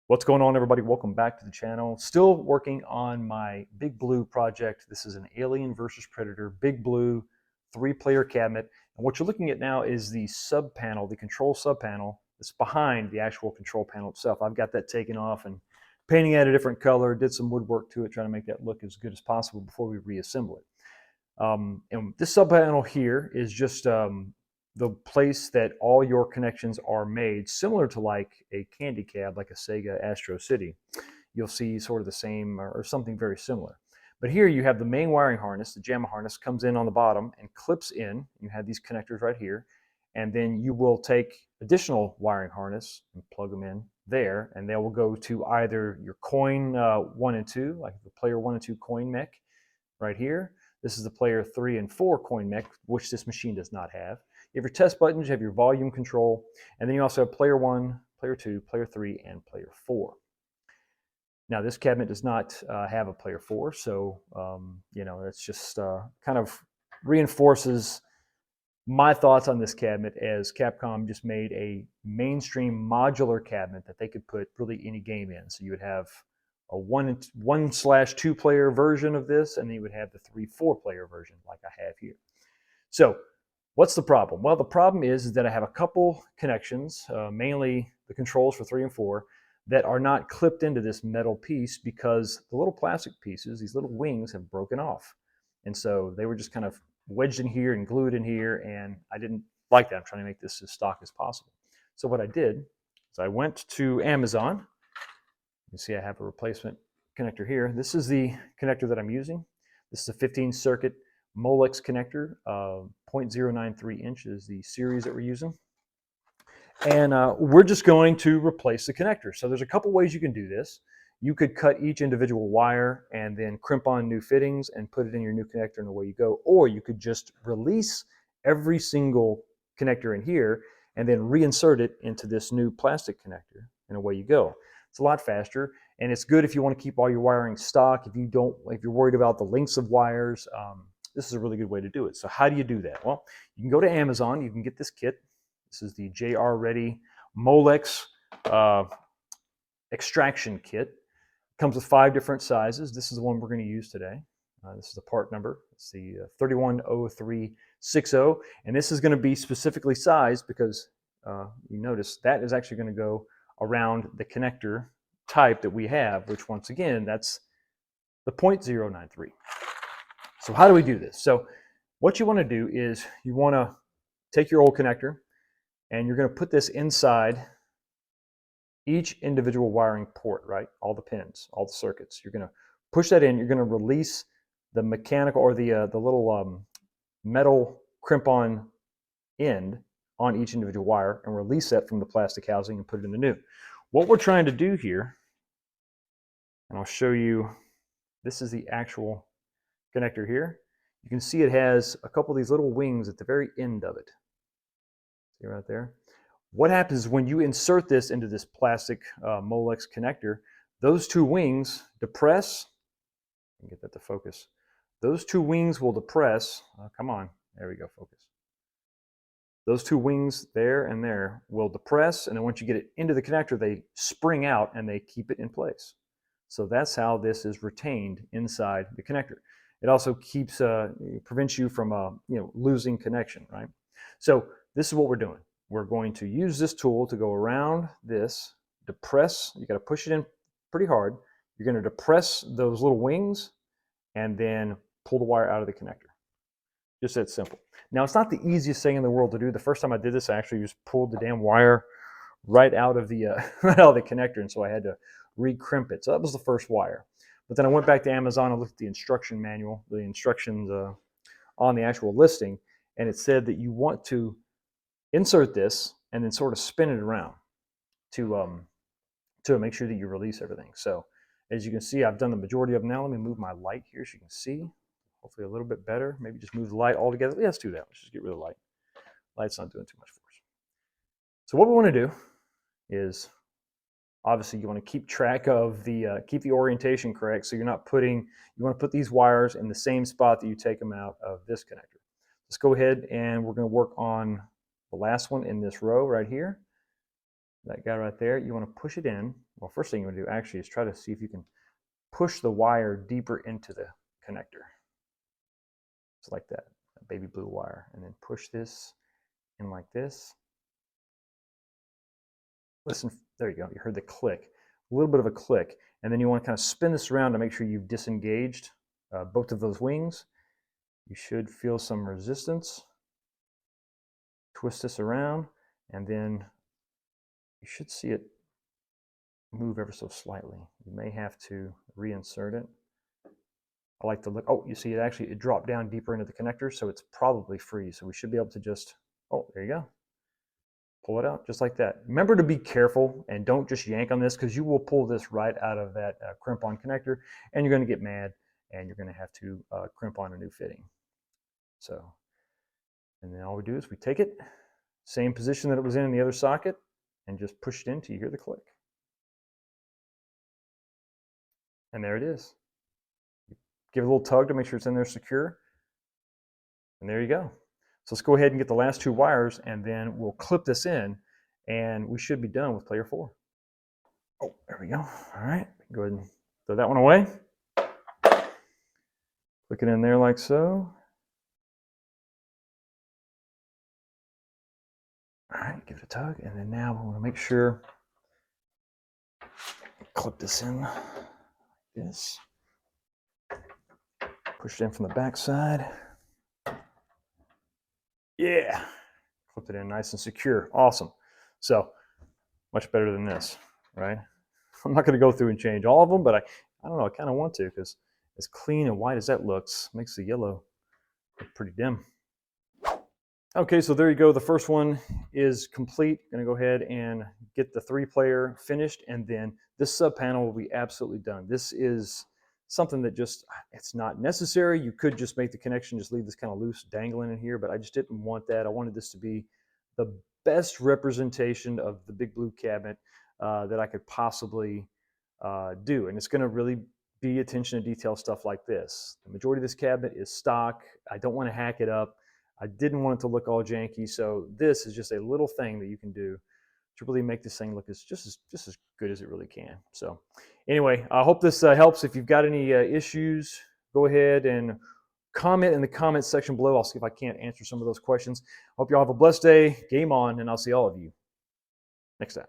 What's going on, everybody? Welcome back to the channel. Still working on my Big Blue project. This is an Alien versus Predator Big Blue 3-player cabinet. And what you're looking at now is the sub panel, the control sub panel that's behind the actual control panel itself. I've got that taken off and painting it a different color, did some woodwork to it, trying to make that look as good as possible before we reassemble it. And this sub panel here is just the place that all your connections are made, similar to like a candy cab, like a Sega Astro City. You'll see sort of the same or something very similar. But here you have the main wiring harness, the JAMA harness comes in on the bottom and clips in. You have these connectors right here. And then you will take additional wiring harness and plug them in there. And they will go to either your coin 1 and 2, like the player 1 and 2 coin mech right here. This is the player 3 and 4 coin mech, which this machine does not have. You have your test buttons, you have your volume control, and then you also have player 1, player 2, player 3, and player 4. Now, this cabinet does not have a player 4, so it's just kind of reinforces my thoughts on this cabinet, as Capcom just made a mainstream modular cabinet that they could put really any game in. So you would have a 1/2 player version of this, and then you would have the 3/4 player version like I have here. So what's the problem? Well, the problem is that I have a couple connections, mainly the controls for 3 and 4, that are not clipped into this metal piece because the little plastic pieces, these little wings, have broken off. And so they were just kind of wedged in here and glued in here, and I didn't like that. I'm trying to make this as stock as possible. So what I did is I went to Amazon. You see I have a replacement connector here. This is the connector that I'm using. This is a 15 circuit Molex connector, 0.093 inch is the series that we're using. And we're just going to replace the connector. So there's a couple ways you can do this. You could cut each individual wire and then crimp on new fittings and put it in your new connector and away you go. Or you could just release every single connector in here and then reinsert it into this new plastic connector and away you go. It's a lot faster, and it's good if you want to keep all your wiring stock. If you're worried about the lengths of wires, this is a really good way to do it. So how do you do that? Well, you can go to Amazon. You can get this kit. This is the JR Ready Molex extraction kit. It comes with 5 different sizes. This is the one we're going to use today. This is the part number. It's the 310360, and this is going to be specifically sized because you notice that is actually going to go around the connector type that we have, which once again, that's the 0.093. So how do we do this? So what you want to do is you want to take your old connector and you're going to put this inside each individual wiring port, right? All the pins, all the circuits. You're going to push that in. You're going to release the mechanical or the little metal crimp-on end on each individual wire and release that from the plastic housing and put it in the new. What we're trying to do here, and I'll show you, this is the actual connector here. You can see it has a couple of these little wings at the very end of it. See right there? What happens is when you insert this into this plastic Molex connector, those 2 wings depress. Get that to focus. Those 2 wings will depress. Come on, there we go, focus. Those 2 wings there and there will depress, and then once you get it into the connector, they spring out and they keep it in place. So that's how this is retained inside the connector. It also keeps prevents you from losing connection, right? So this is what we're doing. We're going to use this tool to go around this, depress. You got to push it in pretty hard. You're going to depress those little wings and then pull the wire out of the connector. Just that simple. Now, it's not the easiest thing in the world to do. The first time I did this, I actually just pulled the damn wire right out of the connector, and so I had to re-crimp it. So that was the first wire. But then I went back to Amazon and looked at the instruction manual, the instructions on the actual listing, and it said that you want to insert this and then sort of spin it around to make sure that you release everything. So as you can see, I've done the majority of them now. Let me move my light here so you can see. Hopefully a little bit better. Maybe just move the light altogether. Yeah, let's do that. Let's just get rid of the light. Light's not doing too much for us. So what we want to do is, obviously you want to keep track of keep the orientation correct. So you're not you want to put these wires in the same spot that you take them out of this connector. let's go ahead and we're going to work on the last one in this row right here. That guy right there, you want to push it in. Well, first thing you want to do actually is try to see if you can push the wire deeper into the connector. Just like that baby blue wire. And then push this in like this. Listen, there you go. You heard the click. A little bit of a click. And then you want to kind of spin this around to make sure you've disengaged both of those wings. You should feel some resistance. Twist this around, and then you should see it move ever so slightly. You may have to reinsert it. I like to look, oh, you see it dropped down deeper into the connector, so it's probably free. So we should be able to just, oh, there you go. Pull it out just like that. Remember to be careful and don't just yank on this, because you will pull this right out of that crimp-on connector, and you're going to get mad, and you're going to have to crimp on a new fitting. So, and then all we do is we take it, same position that it was in the other socket, and just push it in till you hear the click. And there it is. Give it a little tug to make sure it's in there secure. And there you go. So let's go ahead and get the last two wires, and then we'll clip this in, and we should be done with player 4. Oh, there we go. All right, go ahead and throw that one away. Click it in there like so. All right, give it a tug, and then now we want to make sure, clip this in like this. Push it in from the back side. Yeah, clip it in nice and secure. Awesome. So much better than this, right? I'm not going to go through and change all of them, but I don't know, I kind of want to, because as clean and white as that looks, makes the yellow look pretty dim. Okay, so there you go. The first one is complete. Going to go ahead and get the 3-player finished, and then this sub panel will be absolutely done. This is something that just, it's not necessary. You could just make the connection, just leave this kind of loose dangling in here, but I just didn't want that. I wanted this to be the best representation of the Big Blue cabinet that I could possibly do. And it's going to really be attention to detail stuff like this. The majority of this cabinet is stock. I don't want to hack it up. I didn't want it to look all janky, so this is just a little thing that you can do to really make this thing look just as good as it really can. So anyway, I hope this helps. If you've got any issues, go ahead and comment in the comments section below. I'll see if I can't answer some of those questions. Hope you all have a blessed day. Game on, and I'll see all of you next time.